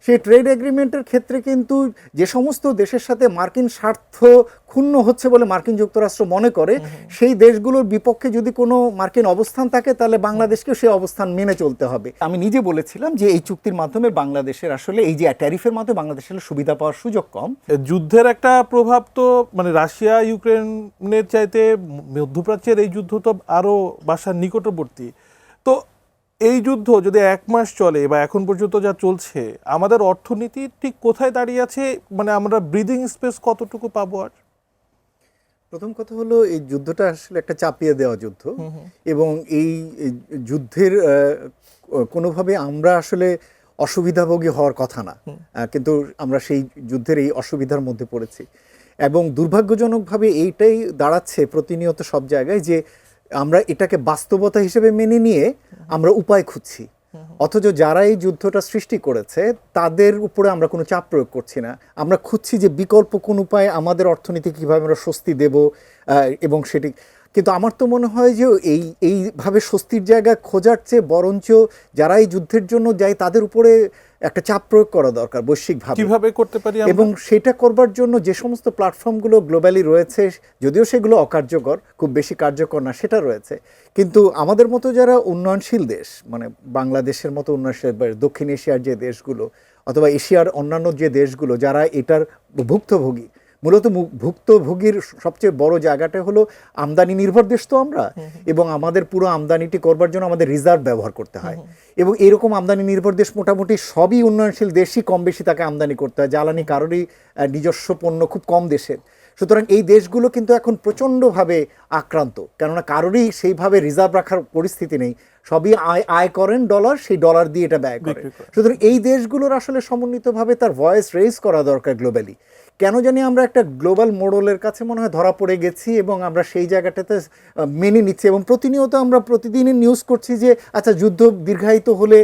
সেই ট্রেড এগ্রিমেন্টের ক্ষেত্রে কিন্তু যে সমস্ত দেশের সাথে মার্কিন স্বার্থ ক্ষুণ্ণ হচ্ছে বলে মার্কিন যুক্তরাষ্ট্র মনে করে, সেই দেশগুলোর বিপক্ষে যদি কোনো মার্কিন অবস্থান থাকে তাহলে বাংলাদেশকেও সেই অবস্থান মেনে চলতে হবে। আমি নিজে বলেছিলাম যে এই চুক্তির মাধ্যমে বাংলাদেশের আসলে এই যে ট্যারিফের মাধ্যমে বাংলাদেশের সুবিধা পাওয়ার সুযোগ কম। যুদ্ধের একটা প্রভাব তো মানে রাশিয়া ইউক্রেনের চাইতে মধ্যপ্রাচ্যের এই যুদ্ধ তো আরও বাসার নিকটবর্তী। তো এই যুদ্ধ যদি 1 মাস চলে বা এখন পর্যন্ত যা চলছে, আমাদের অর্থনীতি ঠিক কোথায় দাঁড়িয়ে আছে, মানে আমরা ব্রিদিং স্পেস কতটুকু পাবো? আর প্রথম কথা হলো এই যুদ্ধটা আসলে একটা চাপিয়ে দেওয়া যুদ্ধ, এবং এই যুদ্ধের কোনোভাবে আমরা আসলে অসুবিধাভোগী হওয়ার কথা না, কিন্তু আমরা সেই যুদ্ধের এই অসুবিধার মধ্যে পড়েছি। এবং দুর্ভাগ্যজনকভাবে এইটাই দাঁড়াচ্ছে প্রতিনিয়ত সব জায়গায় যে আমরা এটাকে বাস্তবতা হিসেবে মেনে নিয়ে আমরা উপায় খুঁজছি, অথচ যারা এই যুদ্ধটা সৃষ্টি করেছে তাদের উপরে আমরা কোনো চাপ প্রয়োগ করছি না। আমরা খুঁজছি যে বিকল্প কোন উপায়ে আমাদের অর্থনীতি কীভাবে আমরা স্বস্তি দেব, এবং সেটি কিন্তু আমার তো মনে হয় যে এইভাবে স্বস্তির জায়গা খোঁজার চেয়ে বরঞ্চ যারা এই যুদ্ধের জন্য যায় তাদের উপরে একটা চাপ প্রয়োগ করা দরকার বৈশ্বিকভাবে। কিভাবে করতে পারি? এবং সেটা করবার জন্য যে সমস্ত প্ল্যাটফর্মগুলো গ্লোবালি রয়েছে, যদিও সেগুলো অকার্যকর, খুব বেশি কার্যকর না, সেটা রয়েছে, কিন্তু আমাদের মতো যারা উন্নয়নশীল দেশ, মানে বাংলাদেশের মতো উন্নয়নশীল, দক্ষিণ এশিয়ার যে দেশগুলো অথবা এশিয়ার অন্যান্য যে দেশগুলো যারা এটার ভুক্তভোগী, মূলত ভুক্তভোগীর সবচেয়ে বড় জায়গাটা হলো আমদানি নির্ভর দেশ তো আমরা, এবং আমাদের পুরো আমদানিটি করবার জন্য আমাদের রিজার্ভ ব্যবহার করতে হয়, এবং এরকম আমদানি নির্ভর দেশ মোটামুটি সবই উন্নয়নশীল দেশই কম বেশি তাকে আমদানি করতে হয়, জ্বালানি কারোরই নিজস্ব পণ্য খুব কম দেশের। সুতরাং এই দেশগুলো কিন্তু এখন প্রচণ্ডভাবে আক্রান্ত, কেননা কারোরই সেইভাবে রিজার্ভ রাখার পরিস্থিতি নেই, সবই আয় করেন ডলার, সেই ডলার দিয়ে এটা ব্যয় করে। সুতরাং এই দেশগুলোর আসলে সমন্বিতভাবে তার ভয়েস রেজ করা দরকার গ্লোবালি। কেন জানি আমরা একটা গ্লোবাল মোডলের কাছে মনে হয় ধরা পড়ে গেছি, এবং আমরা সেই জায়গাটাতে মেনে নিচ্ছি, এবং প্রতিনিয়ত আমরা প্রতিদিনই নিউজ করছি যে আচ্ছা যুদ্ধ দীর্ঘায়িত হলে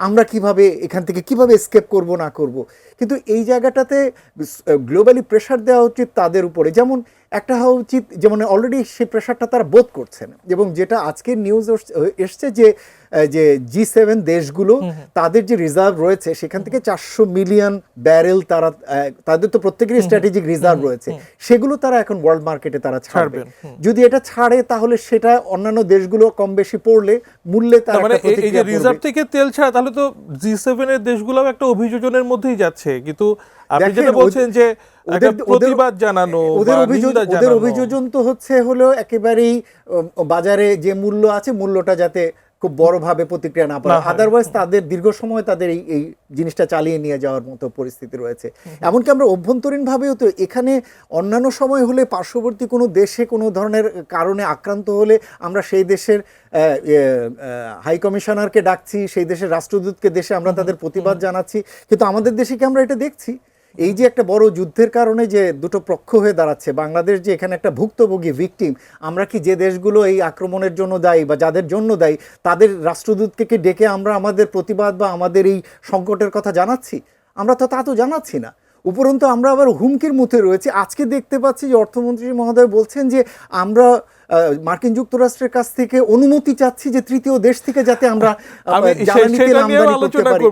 আমরা কিভাবে এখান থেকে কিভাবে এসকেপ করব না করব। কিন্তু এই জায়গাটাতে গ্লোবালি প্রেশার দেওয়া উচিত তাদের উপরে, যেমন একটা হওয়া উচিত, যেমন অলরেডি সেই প্রেশারটা তারা বোধ করছেন, এবং যেটা আজকের নিউজ এসছে যে G7 দেশগুলো তাদের যে রিজার্ভ রয়েছে সেখান থেকে 400 মিলিয়ন ব্যারেল তারা, তাদের তো প্রত্যেকেরই স্ট্র্যাটেজিক রিজার্ভ রয়েছে, সেগুলো তারা এখন ওয়ার্ল্ড মার্কেটে তারা ছাড়বে। যদি এটা ছাড়ে তাহলে সেটা অন্যান্য দেশগুলো কম বেশি পড়লে মূল্যে তারা মানে এই যে রিজার্ভ থেকে তেল ছাড়া, তাহলে তো G7 এর দেশগুলোও একটা অভিযোজনের মধ্যেই যাচ্ছে। কিন্তু আপনি যেটা বলছেন যে প্রতিবাদ জানানো, ওদের অভিযোজন তো হলো একেবারেই বাজারে যে মূল্য আছে মূল্যটা যাতে খুব বড়ভাবে প্রতিক্রিয়া না পায়, আদারওয়াইজ তাদের দীর্ঘ সময় তাদের এই জিনিসটা চালিয়ে নিয়ে যাওয়ার মতো পরিস্থিতি রয়েছে। এমনকি আমরা অভ্যন্তরীণভাবেও তো এখানে অন্যান্য সময় হলে পার্শ্ববর্তী কোনো দেশে কোনো ধরনের কারণে আক্রান্ত হলে আমরা সেই দেশের হাই কমিশনারকে ডাকছি, সেই দেশের রাষ্ট্রদূতকে দেশে আমরা তাদের প্রতিবাদ জানাচ্ছি, কিন্তু আমাদের দেশে কি আমরা এটা দেখছি? এই যে একটা বড় যুদ্ধের কারণে যে দুটো পক্ষ হয়ে দাঁড়াচ্ছে, বাংলাদেশ যে এখানে একটা ভুক্তভোগী ভিকটিম, আমরা কি যে দেশগুলো এই আক্রমণের জন্য দায়ী বা যাদের জন্য দায়ী তাদের রাষ্ট্রদূতকে ডেকে আমরা আমাদের প্রতিবাদ বা আমাদের এই সংকটের কথা জানাচ্ছি? আমরা তো তা তো জানাচ্ছি না, উপরন্তু আমরা আবার হুমকির মুখে রয়েছে। আজকে দেখতে পাচ্ছি যে অর্থমন্ত্রী মহোদয় বলছেন যে আমরা মার্কিন যুক্তরাষ্ট্রের কাছ থেকে অনুমতি চাচ্ছি যে তৃতীয় দেশ থেকে যাতে আমরা জ্বালানি তেল আমদানি করতে পারি।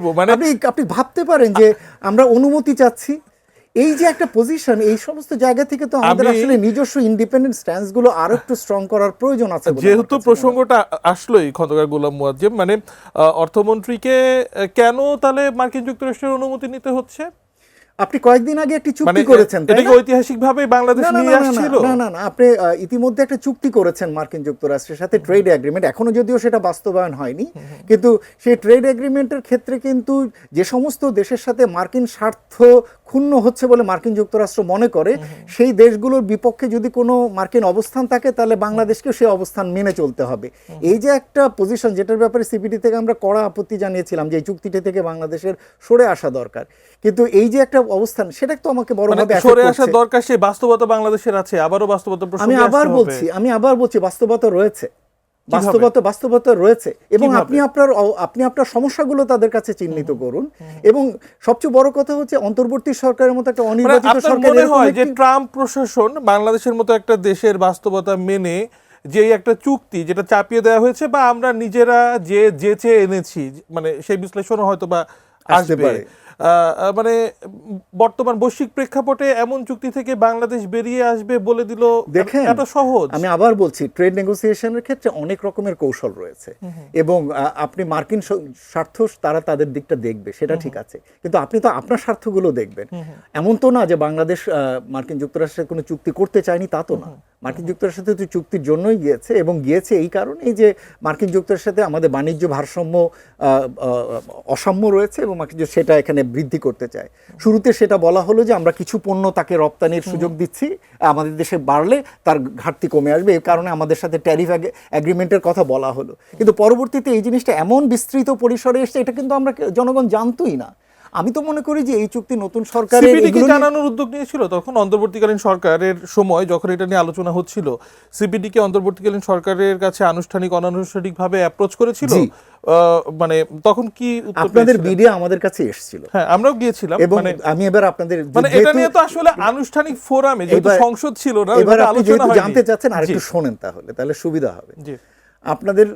আপনি ভাবতে পারেন যে আমরা অনুমতি চাচ্ছি, এই যে একটা পজিশন, এই সমস্ত জায়গা থেকে তো আমাদের আসলে নিজস্ব ইন্ডিপেন্ডেন্ট স্ট্যান্সগুলো আরো একটু স্ট্রং করার প্রয়োজন আছে। যেহেতু প্রসঙ্গটা আসলোই খন্দকার গোলাম মুয়াজ্জেম, মানে অর্থমন্ত্রীকে কেন তাহলে মার্কিন যুক্তরাষ্ট্রের অনুমতি নিতে হচ্ছে? আপনি কয়েকদিন আগে একটি চুক্তি করেছেন, এটা কি ঐতিহাসিকভাবে বাংলাদেশ নিয়ে আসছিল? না, আপনি ইতিমধ্যে একটা চুক্তি করেছেন মার্কিন যুক্তরাষ্ট্রের সাথে, ট্রেড এগ্রিমেন্ট, এখনো যদিও সেটা বাস্তবায়ন হয়নি, কিন্তু সেই ট্রেড এগ্রিমেন্টের ক্ষেত্রে কিন্তু যে সমস্ত দেশের সাথে মার্কিন স্বার্থ ক্ষুণ্ণ হচ্ছে বলে মার্কিন যুক্তরাষ্ট্র মনে করে, সেই দেশগুলোর বিপক্ষে যদি কোনো মার্কিন অবস্থান থাকে তাহলে বাংলাদেশকেও সেই অবস্থান মেনে চলতে হবে। এই যে একটা পজিশন, যেটার ব্যাপারে সিপিডি থেকে আমরা কড়া আপত্তি জানিয়েছিলাম যে এই চুক্তিটি থেকে বাংলাদেশের সরে আসা দরকার, কিন্তু এই যে একটা অবস্থান সেটা তো আমাকে বড়ভাবে সরে আসা দরকার, সেই বাস্তবতা বাংলাদেশের আছে, আবারও বাস্তবতা আমি আবার বলছি বাস্তবতা রয়েছে, বাস্তবতা রয়েছে, এবং আপনি আপনার সমস্যাগুলো তাদের কাছে চিহ্নিত করুন। এবং সবচেয়ে বড় কথা হচ্ছে অন্তর্বর্তী সরকারের মতো একটা অনির্বাচিত সরকার, মনে হয় যে ট্রাম্প প্রশাসন বাংলাদেশের মতো একটা দেশের বাস্তবতা মেনে যে একটা চুক্তি যেটা চাপিয়ে দেওয়া হয়েছে বা আমরা নিজেরা যে চেয়ে এনেছি, মানে সেই বিশ্লেষণও হয়তো বা আসবে, মানে বর্তমান বৈশ্বিক প্রেক্ষাপটে এমন চুক্তি থেকে বাংলাদেশ বেরিয়ে আসবে বলে দিল দেখেন, এত সহজ? আমি আবার বলছি, ট্রেড নেগোসিয়েশনের ক্ষেত্রে অনেক রকমের কৌশল রয়েছে এবং আপনি মার্কিন স্বার্থ তারা তাদের দিকটা দেখবে, সেটা ঠিক আছে, কিন্তু আপনি তো আপনার স্বার্থগুলো দেখবেন। এমন তো না যে বাংলাদেশ মার্কিন যুক্তরাষ্ট্রের কোনো চুক্তি করতে চায়নি, তা তো না। মার্কিন যুক্তরাষ্ট্রের সাথে তো চুক্তির জন্যই গিয়েছে, এবং গিয়েছে এই কারণেই যে মার্কিন যুক্তরাষ্ট্রের সাথে আমাদের বাণিজ্য ভারসাম্য অসাম্য রয়েছে এবং মার্কিন সেটা এখানে বৃদ্ধি করতে চায়। শুরুতে সেটা বলা হলো যে আমরা কিছু পণ্য তাকে রপ্তানির সুযোগ দিচ্ছি, আমাদের দেশে বাড়লে তার ঘাটতি কমে আসবে, এই কারণে আমাদের সাথে ট্যারিফ এগ্রিমেন্টের কথা বলা হলো। কিন্তু পরবর্তীতে এই জিনিসটা এমন বিস্তৃত পরিসরে এসছে, এটা কিন্তু আমরা জনগণ জানতোই না। আমি তো মনে করি যে এই চুক্তি নতুন সরকারের সিপিডি কি জানানোর উদ্যোগ নিয়েছিল তখন অন্তর্বর্তীকালীন সরকারের সময়, যখন এটা নিয়ে আলোচনা হচ্ছিল? সিপিডি কি অন্তর্বর্তীকালীন সরকারের কাছে আনুষ্ঠানিক অনানুষ্ঠানিকভাবে অ্যাপ্রোচ করেছিল? মানে তখন কি উত্তর আপনাদের পেয়েছিলেন? মিডিয়া আমাদের কাছে এসেছিল, হ্যাঁ, আমরাও গিয়েছিলাম। এবং মানে আমি এবার আপনাদের মানে এটা নিয়ে তো আসলে আনুষ্ঠানিক ফোরামে, যেহেতু এবার- সংসদ ছিল না, এবার এভাবে আপনি আলোচনা যেহেতু হয়নি। জানতে চাচ্ছেন, আর জি, একটু শোনেন, তাহলে সুবিধা হবে। জি। আপনাদের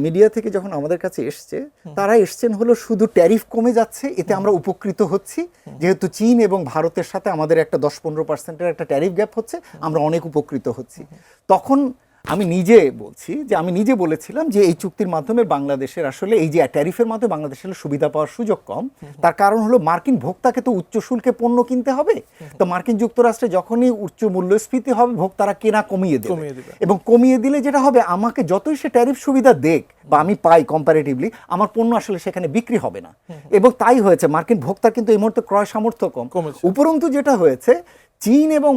মিডিয়া থেকে যখন আমাদের কাছে এসছে, তারা এসছেন হলো শুধু ট্যারিফ কমে যাচ্ছে, এতে আমরা উপকৃত হচ্ছি, যেহেতু চীন এবং ভারতের সাথে আমাদের একটা 10-15% একটা ট্যারিফ গ্যাপ হচ্ছে, আমরা অনেক উপকৃত হচ্ছি। তখন আমি নিজে বলেছিলাম যে এই চুক্তির মাধ্যমে বাংলাদেশের আসলে এই যে ট্যারিফের মাধ্যমে বাংলাদেশের সুবিধা পাওয়ার সুযোগ কম। তার কারণ হলো মার্কিন ভোক্তাকে তো উচ্চ শুল্কে পণ্য কিনতে হবে, তো মার্কিন যুক্তরাষ্ট্রে যখনই উচ্চ মূল্যস্ফীতি হবে, ভোক্তারা কেনা কমিয়ে দেবে, এবং কমিয়ে দিলে যেটা হবে, আমাকে যতই সে ট্যারিফ সুবিধা দেখ বা আমি পাই কম্পারেটিভলি, আমার পণ্য আসলে সেখানে বিক্রি হবে না। এবং তাই হয়েছে, মার্কিন ভোক্তার কিন্তু এই মুহূর্তে ক্রয় সামর্থ্য কমেছে। উপরন্তু যেটা হয়েছে, চীন এবং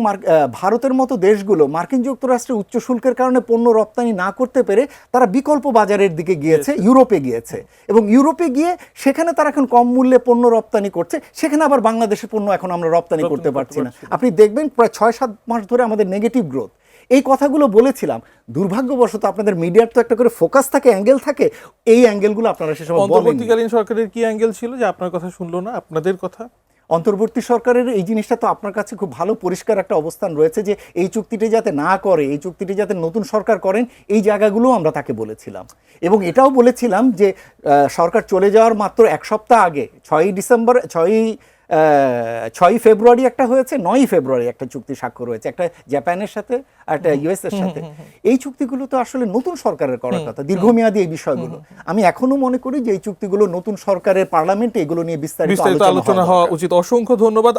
ভারতের মতো দেশগুলো মার্কিন যুক্তরাষ্ট্রের উচ্চ শুল্কের কারণে পণ্য রপ্তানি না করতে পেরে তারা বিকল্প বাজারের দিকে গিয়েছে, ইউরোপে গিয়েছে, এবং ইউরোপে গিয়ে সেখানে তারা এখন কম মূল্যে পণ্য রপ্তানি করছে, সেখানে আবার বাংলাদেশের পণ্য এখন আমরা রপ্তানি করতে পারছি না। আপনি দেখবেন প্রায় 6-7 মাস ধরে আমাদের নেগেটিভ গ্রোথ। এই কথাগুলো বলেছিলাম, দুর্ভাগ্যবশত আপনাদের মিডিয়ার তো একটা করে ফোকাস থাকে, অ্যাঙ্গেল থাকে, এই অ্যাঙ্গেলগুলো আপনারা সে সময় বলেননি। অন্তর্বর্তীকালীন সরকারের কি অ্যাঙ্গেল ছিল যে আপনার কথা শুনলো না, আপনাদের কথা? অন্তর্বর্তী সরকারের এই জিনিসটা তো আপনার কাছে খুব ভালো পরিষ্কার একটা অবস্থান রয়েছে যে এই চুক্তিটি যাতে না করে, এই চুক্তিটি যাতে নতুন সরকার করেন, এই জায়গাগুলো আমরা তাকে বলেছিলাম। এবং এটাও বলেছিলাম যে সরকার চলে যাওয়ার মাত্র 1 সপ্তাহ আগে 6 ফেব্রুয়ারি একটা হয়েছে, 9 ফেব্রুয়ারি একটা চুক্তি স্বাক্ষর হয়েছে, একটা জাপানের সাথে আর একটা ইউএস এর সাথে। এই চুক্তিগুলো তো আসলে নতুন সরকারের করার কথা, দীর্ঘমেয়াদী এই বিষয়গুলো। আমি এখনো মনে করি যে এই চুক্তিগুলো নতুন সরকারের পার্লামেন্টে এগুলো নিয়ে বিস্তারিত আলোচনা হওয়া উচিত। অসংখ্য ধন্যবাদ।